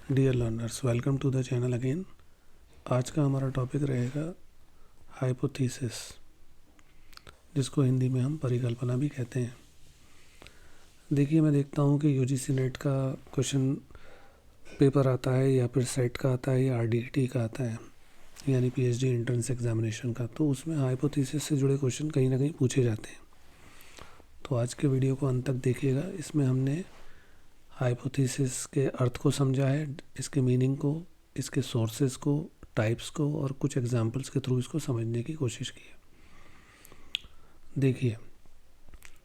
Dear learners, welcome to the channel again. आज का हमारा टॉपिक रहेगा हाइपोथेसिस, जिसको हिंदी में हम परिकल्पना भी कहते हैं। देखिए, मैं देखता हूँ कि यूजीसी नेट का क्वेश्चन पेपर आता है या फिर सेट का आता है या आरडीटी का आता है, यानी पीएचडी एंट्रेंस एग्जामिनेशन का। तो उसमें हाइपोथेसिस से जुड़े क्वेश्चन कहीं ना कहीं पूछे जाते हैं। तो आज के वीडियो को अंत तक देखिएगा। इसमें हमने हाइपोथेसिस के अर्थ को समझा है, इसके मीनिंग को, इसके सोर्सेज को, टाइप्स को और कुछ एग्जांपल्स के थ्रू इसको समझने की कोशिश की है। देखिए,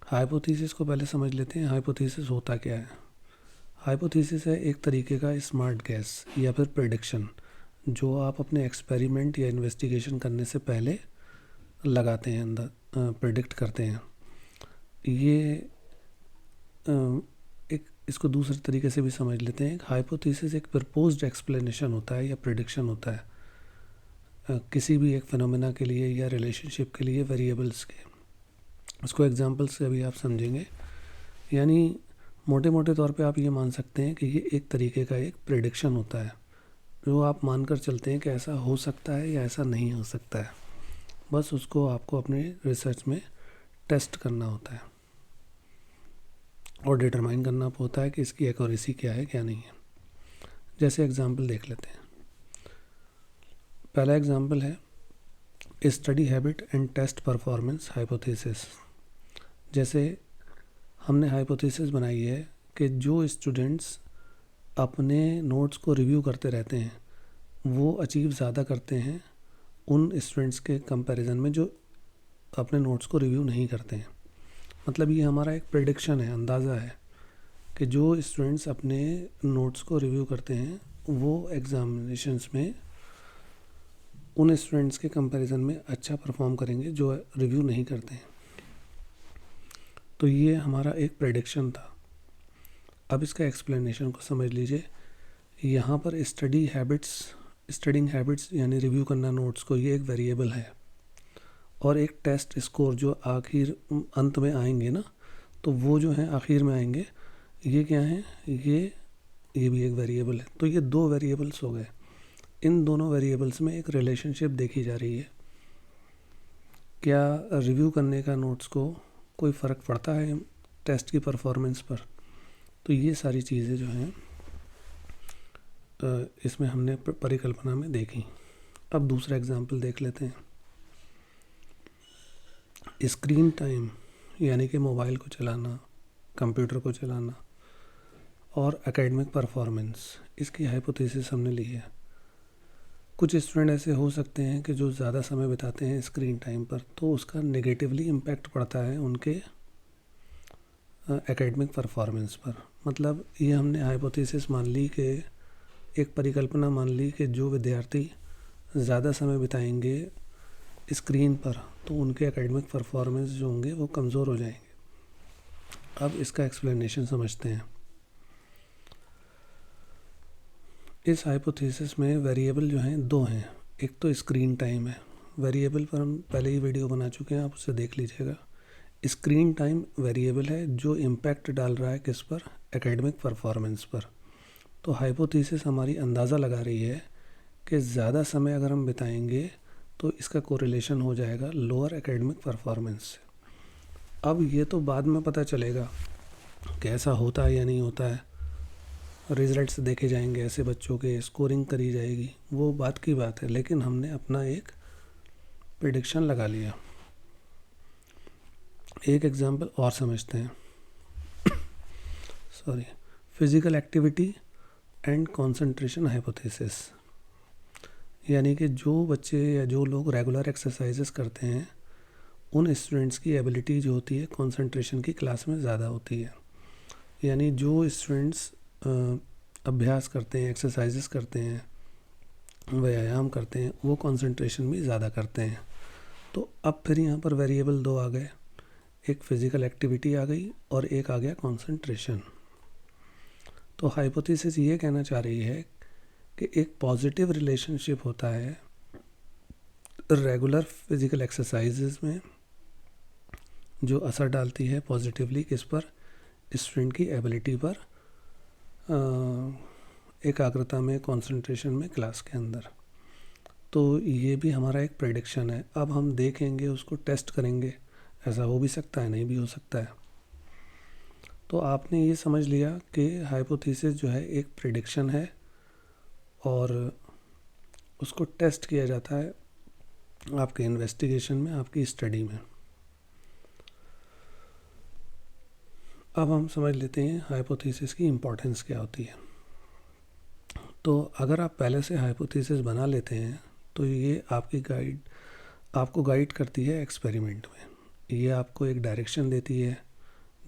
हाइपोथेसिस को पहले समझ लेते हैं। हाइपोथेसिस होता क्या है? हाइपोथेसिस है एक तरीके का स्मार्ट गैस या फिर प्रेडिक्शन, जो आप अपने एक्सपेरिमेंट या इन्वेस्टिगेशन करने से पहले लगाते हैं, अंदर प्रेडिक्ट करते हैं। ये एक इसको दूसरे तरीके से भी समझ लेते हैं। हाइपोथेसिस एक प्रपोज्ड एक्सप्लेनेशन होता है या प्रेडिक्शन होता है किसी भी एक फिनोमेना के लिए या रिलेशनशिप के लिए वेरिएबल्स के। इसको एग्जांपल से अभी आप समझेंगे। यानी मोटे मोटे तौर पे आप ये मान सकते हैं कि ये एक तरीके का एक प्रेडिक्शन होता है, जो आप मानकर चलते हैं कि ऐसा हो सकता है या ऐसा नहीं हो सकता है। बस उसको आपको अपने रिसर्च में टेस्ट करना होता है और डिटरमाइन करना होता है कि इसकी एक्यूरेसी क्या है क्या नहीं है। जैसे एग्जांपल देख लेते हैं। पहला एग्जांपल है study habit and test performance hypothesis. जैसे हमने हाइपोथेसिस बनाई है कि जो स्टूडेंट्स अपने नोट्स को रिव्यू करते रहते हैं वो अचीव ज़्यादा करते हैं उन स्टूडेंट्स के कंपैरिजन में जो अपने नोट्स को रिव्यू नहीं करते हैं। मतलब ये हमारा एक प्रेडिक्शन है, अंदाज़ा है कि जो स्टूडेंट्स अपने नोट्स को रिव्यू करते हैं वो एग्जामिनेशंस में उन स्टूडेंट्स के कंपैरिजन में अच्छा परफॉर्म करेंगे जो रिव्यू नहीं करते हैं। तो ये हमारा एक प्रेडिक्शन था। अब इसका एक्सप्लेनेशन को समझ लीजिए। यहाँ पर स्टडिंग हैबिट्स यानी रिव्यू करना नोट्स को, ये एक वेरिएबल है, और एक टेस्ट स्कोर जो आखिर अंत में आएंगे ना, तो वो जो है आखिर में आएंगे, ये क्या है? ये भी एक वेरिएबल है। तो ये दो वेरिएबल्स हो गए। इन दोनों वेरिएबल्स में एक रिलेशनशिप देखी जा रही है। क्या रिव्यू करने का नोट्स को कोई फ़र्क पड़ता है टेस्ट की परफॉर्मेंस पर? तो ये सारी चीज़ें जो हैं इसमें हमने परिकल्पना में देखी। अब दूसरा एग्जांपल देख लेते हैं। स्क्रीन टाइम यानी कि मोबाइल को चलाना, कंप्यूटर को चलाना और एकेडमिक परफॉर्मेंस, इसकी हाइपोथेसिस हमने ली है। कुछ स्टूडेंट ऐसे हो सकते हैं कि जो ज़्यादा समय बिताते हैं स्क्रीन टाइम पर, तो उसका नेगेटिवली इम्पैक्ट पड़ता है उनके एकेडमिक परफॉर्मेंस पर। मतलब ये हमने हाइपोथेसिस मान ली, कि एक परिकल्पना मान ली कि जो विद्यार्थी ज़्यादा समय बिताएंगे स्क्रीन पर तो उनके एकेडमिक परफॉर्मेंस जो होंगे वो कमज़ोर हो जाएंगे। अब इसका एक्सप्लेनेशन समझते हैं। इस हाइपोथेसिस में वेरिएबल जो हैं दो हैं। एक तो स्क्रीन टाइम है। वेरिएबल पर हम पहले ही वीडियो बना चुके हैं, आप उसे देख लीजिएगा। स्क्रीन टाइम वेरिएबल है जो इम्पैक्ट डाल रहा है किस पर? एकेडमिक परफॉर्मेंस पर। तो हाइपोथेसिस हमारी अंदाज़ा लगा रही है कि ज़्यादा समय अगर हम बिताएंगे तो इसका कोरिलेशन हो जाएगा लोअर एकेडमिक परफॉर्मेंस से। अब ये तो बाद में पता चलेगा कि ऐसा होता है या नहीं होता है, रिजल्ट्स देखे जाएंगे, ऐसे बच्चों के स्कोरिंग करी जाएगी, वो बात की बात है। लेकिन हमने अपना एक प्रेडिक्शन लगा लिया। एक एग्जांपल और समझते हैं। Physical activity and concentration hypothesis. यानी कि जो बच्चे या जो लोग रेगुलर एक्सरसाइजेस करते हैं उन स्टूडेंट्स की एबिलिटी जो होती है कंसंट्रेशन की क्लास में ज़्यादा होती है। यानी जो स्टूडेंट्स अभ्यास करते हैं, एक्सरसाइजेस करते हैं, व्यायाम करते हैं, वो कंसंट्रेशन भी ज़्यादा करते हैं। तो अब फिर यहाँ पर वेरिएबल दो आ गए, एक फिज़िकल एक्टिविटी आ गई और एक आ गया कंसंट्रेशन। तो हाइपोथेसिस ये कहना चाह रही है कि एक पॉजिटिव रिलेशनशिप होता है रेगुलर फिज़िकल एक्सरसाइजेस में, जो असर डालती है पॉजिटिवली किस पर? स्टूडेंट की एबिलिटी पर एकाग्रता में, कंसंट्रेशन में क्लास के अंदर। तो ये भी हमारा एक प्रेडिक्शन है। अब हम देखेंगे, उसको टेस्ट करेंगे, ऐसा हो भी सकता है, नहीं भी हो सकता है। तो आपने ये समझ लिया कि हाइपोथेसिस जो है एक प्रेडिक्शन है और उसको टेस्ट किया जाता है आपके इन्वेस्टिगेशन में, आपकी स्टडी में। अब हम समझ लेते हैं हाइपोथेसिस की इम्पोर्टेंस क्या होती है। तो अगर आप पहले से हाइपोथेसिस बना लेते हैं तो ये आपको गाइड करती है एक्सपेरिमेंट में। ये आपको एक डायरेक्शन देती है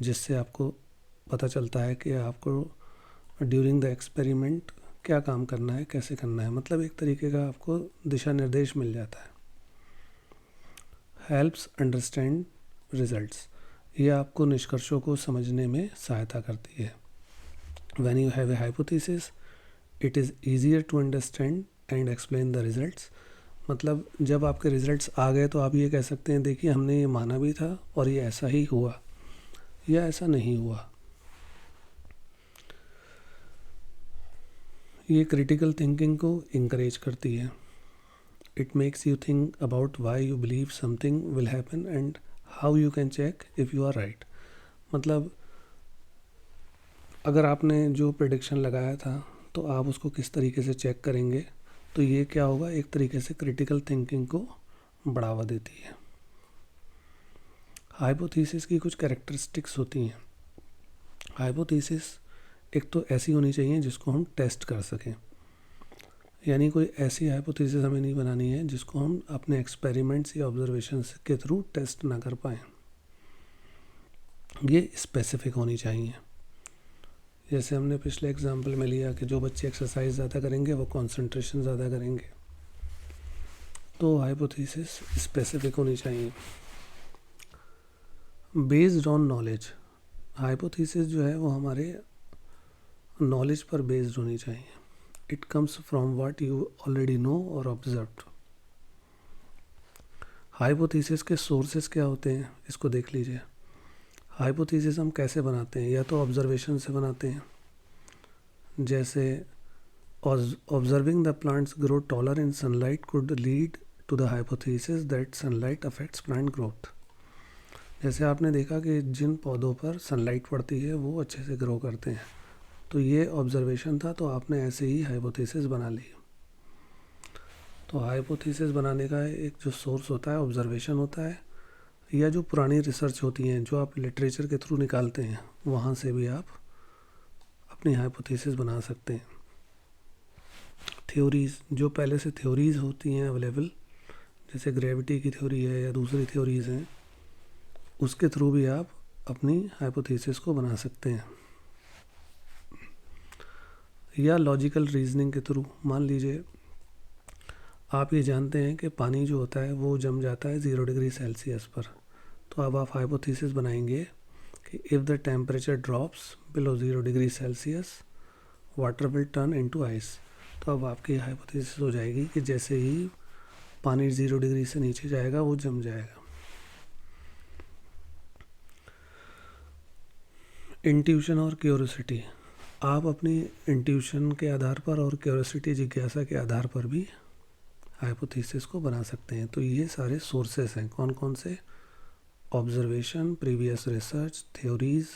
जिससे आपको पता चलता है कि आपको ड्यूरिंग द एक्सपेरिमेंट क्या काम करना है, कैसे करना है। मतलब एक तरीके का आपको दिशा निर्देश मिल जाता है। हेल्प्स अंडरस्टैंड रिजल्ट्स, ये आपको निष्कर्षों को समझने में सहायता करती है। When you have a hypothesis it is easier to understand and explain the results. मतलब जब आपके रिजल्ट्स आ गए तो आप ये कह सकते हैं, देखिए हमने ये माना भी था और ये ऐसा ही हुआ या ऐसा नहीं हुआ। ये क्रिटिकल थिंकिंग को इंकरेज करती है। It makes you think about why you believe something will happen and how you can check if you are right. मतलब अगर आपने जो प्रेडिक्शन लगाया था तो आप उसको किस तरीके से चेक करेंगे, तो ये क्या होगा, एक तरीके से क्रिटिकल थिंकिंग को बढ़ावा देती है। हाइपोथेसिस की कुछ कैरेक्टरिस्टिक्स होती हैं। हाइपोथेसिस एक तो ऐसी होनी चाहिए जिसको हम टेस्ट कर सकें, यानी कोई ऐसी हाइपोथेसिस हमें नहीं बनानी है जिसको हम अपने एक्सपेरिमेंट्स या ऑब्जर्वेशंस के थ्रू टेस्ट ना कर पाएँ। ये स्पेसिफिक होनी चाहिए। जैसे हमने पिछले एग्जाम्पल में लिया कि जो बच्चे एक्सरसाइज ज़्यादा करेंगे वो कंसंट्रेशन ज़्यादा करेंगे। तो हाइपोथेसिस स्पेसिफिक होनी चाहिए। बेस्ड ऑन नॉलेज, हाइपोथेसिस जो है वो हमारे नॉलेज पर बेस्ड होनी चाहिए। It comes from what you already know और ऑब्जर्व्ड। हाइपोथेसिस के सोर्सेस क्या होते हैं, इसको देख लीजिए। हाइपोथेसिस हम कैसे बनाते हैं, या तो ऑब्जर्वेशन से बनाते हैं, जैसे observing the plants grow taller in sunlight could lead to the hypothesis that sunlight affects plant growth. जैसे आपने देखा कि जिन पौधों पर सनलाइट पड़ती है वो अच्छे से ग्रो करते हैं, तो ये ऑब्जर्वेशन था, तो आपने ऐसे ही हाइपोथेसिस बना ली। तो हाइपोथेसिस बनाने का एक जो सोर्स होता है ऑब्जर्वेशन होता है, या जो पुरानी रिसर्च होती हैं जो आप लिटरेचर के थ्रू निकालते हैं, वहाँ से भी आप अपनी हाइपोथेसिस बना सकते हैं। थ्योरीज़, जो पहले से थ्योरीज़ होती हैं अवेलेबल, जैसे ग्रेविटी की थ्योरी है या दूसरी थ्योरीज़ हैं, उसके थ्रू भी आप अपनी हाइपोथेसिस को बना सकते हैं। या लॉजिकल रीजनिंग के थ्रू, मान लीजिए आप ये जानते हैं कि पानी जो होता है वो जम जाता है 0 डिग्री सेल्सियस पर, तो अब आप हाइपोथेसिस बनाएंगे कि if the temperature drops below 0 degree Celsius water will turn into ice. तो अब आपकी हाइपोथेसिस हो जाएगी कि जैसे ही पानी 0 डिग्री से नीचे जाएगा वो जम जाएगा। इंट्यूशन और क्यूरोसिटी, आप अपनी इंट्यूशन के आधार पर और क्यूरोसिटी जिज्ञासा के आधार पर भी हाइपोथेसिस को बना सकते हैं। तो ये सारे सोर्सेस हैं, कौन कौन से, observation, previous research, theories,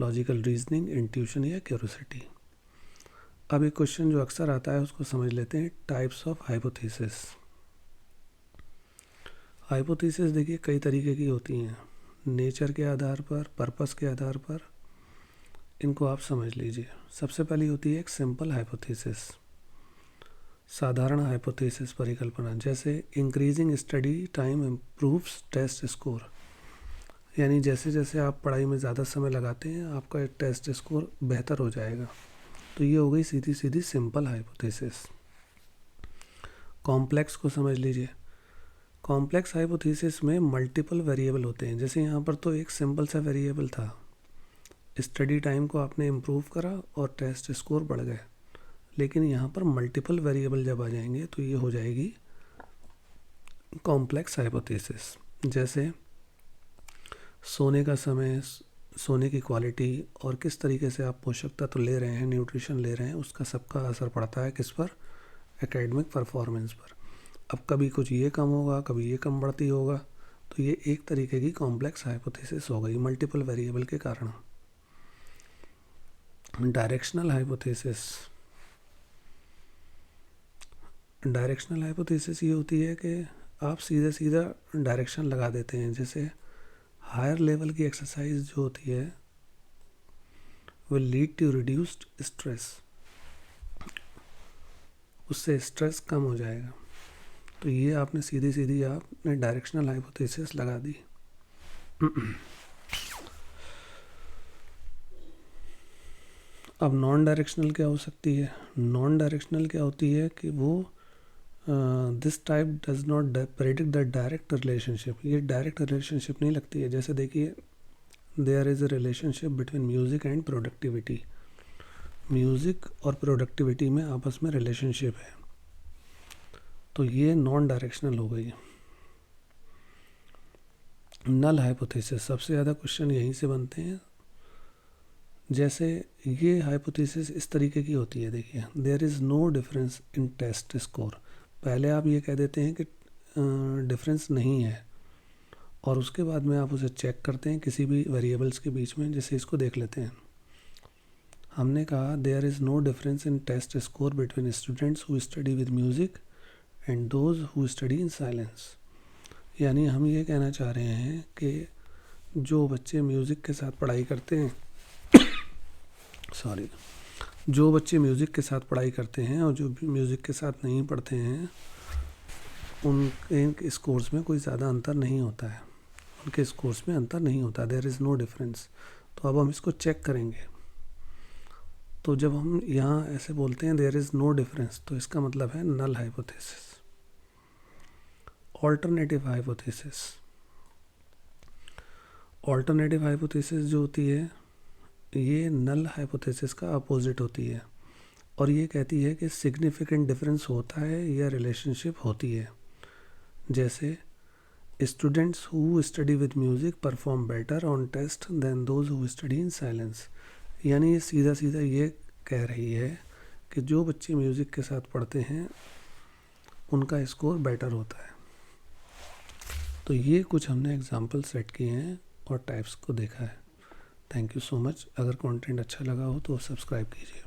logical reasoning, intuition या क्यूरोसिटी। अब एक क्वेश्चन जो अक्सर आता है उसको समझ लेते हैं, टाइप्स ऑफ हाइपोथेसिस। हाइपोथेसिस देखिए कई तरीके की होती हैं, नेचर के आधार पर, पर्पस के आधार पर, इनको आप समझ लीजिए। सबसे पहली होती है एक सिंपल हाइपोथेसिस, साधारण हाइपोथेसिस परिकल्पना, जैसे increasing study time improves test score, यानी जैसे जैसे आप पढ़ाई में ज़्यादा समय लगाते हैं आपका टेस्ट स्कोर बेहतर हो जाएगा। तो ये हो गई सीधी सीधी सिंपल हाइपोथेसिस। कॉम्प्लेक्स को समझ लीजिए। कॉम्प्लेक्स हाइपोथेसिस में मल्टीपल वेरिएबल होते हैं, जैसे यहाँ पर तो एक सिंपल सा वेरिएबल था, स्टडी टाइम को आपने इम्प्रूव करा और टेस्ट स्कोर बढ़ गए, लेकिन यहाँ पर मल्टीपल वेरिएबल जब आ जाएंगे तो ये हो जाएगी कॉम्प्लेक्स हाइपोथेसिस। जैसे सोने का समय सोने की क्वालिटी और किस तरीके से आप पोषक तत्व ले रहे हैं, न्यूट्रिशन ले रहे हैं, उसका सबका असर पड़ता है किस पर, एकेडमिक परफॉर्मेंस पर। अब कभी कुछ ये कम होगा, कभी ये कम बढ़ती होगा, तो ये एक तरीके की कॉम्प्लेक्स हाइपोथेसिस हो गई मल्टीपल वेरिएबल के कारण। डायरेक्शनल हाइपोथेसिस, डायरेक्शनल हाइपोथेसिस ये होती है कि आप सीधा सीधा डायरेक्शन लगा देते हैं। जैसे हायर लेवल की एक्सरसाइज जो होती है will lead to reduced stress, उससे स्ट्रेस कम हो जाएगा। तो ये आपने सीधी सीधी आपने डायरेक्शनल हाइपोथेसिस लगा दी। अब नॉन डायरेक्शनल क्या हो सकती है? नॉन डायरेक्शनल क्या होती है कि वो this type does not predict the direct relationship, ये डायरेक्ट रिलेशनशिप नहीं लगती है। जैसे देखिए, there is a relationship between music and productivity, music और प्रोडक्टिविटी में आपस में रिलेशनशिप है, तो ये नॉन डायरेक्शनल हो गई। नल हाइपोथेसिस, सबसे ज़्यादा क्वेश्चन यहीं से बनते हैं। जैसे ये हाइपोथेसिस इस तरीके की होती है, देखिए, there is no difference in test score. पहले आप ये कह देते हैं कि डिफरेंस नहीं है, और उसके बाद में आप उसे चेक करते हैं किसी भी वेरिएबल्स के बीच में। जैसे इसको देख लेते हैं, हमने कहा there is no difference in test score between students who study with music and those who study in silence. यानी हम ये कहना चाह रहे हैं कि जो बच्चे म्यूज़िक के साथ पढ़ाई करते हैं जो बच्चे म्यूज़िक के साथ पढ़ाई करते हैं और जो म्यूज़िक के साथ नहीं पढ़ते हैं, उनके स्कोर्स में कोई ज़्यादा अंतर नहीं होता है, उनके स्कोर्स में अंतर नहीं होता, देयर इज़ नो डिफरेंस। तो अब हम इसको चेक करेंगे। तो जब हम यहाँ ऐसे बोलते हैं देयर इज़ नो डिफरेंस, तो इसका मतलब है null hypothesis. Alternative hypothesis, alternative hypothesis जो होती है ये नल हाइपोथेसिस का अपोजिट होती है, और ये कहती है कि सिग्निफिकेंट डिफरेंस होता है या रिलेशनशिप होती है। जैसे students who study with music perform better on test than those who study in silence. यानी ये सीधा सीधा ये कह रही है कि जो बच्चे म्यूज़िक के साथ पढ़ते हैं उनका स्कोर बेटर होता है। तो ये कुछ हमने एग्जाम्पल सेट किए हैं और टाइप्स को देखा है। Thank you so much. अगर कंटेंट अच्छा लगा हो तो सब्सक्राइब कीजिए।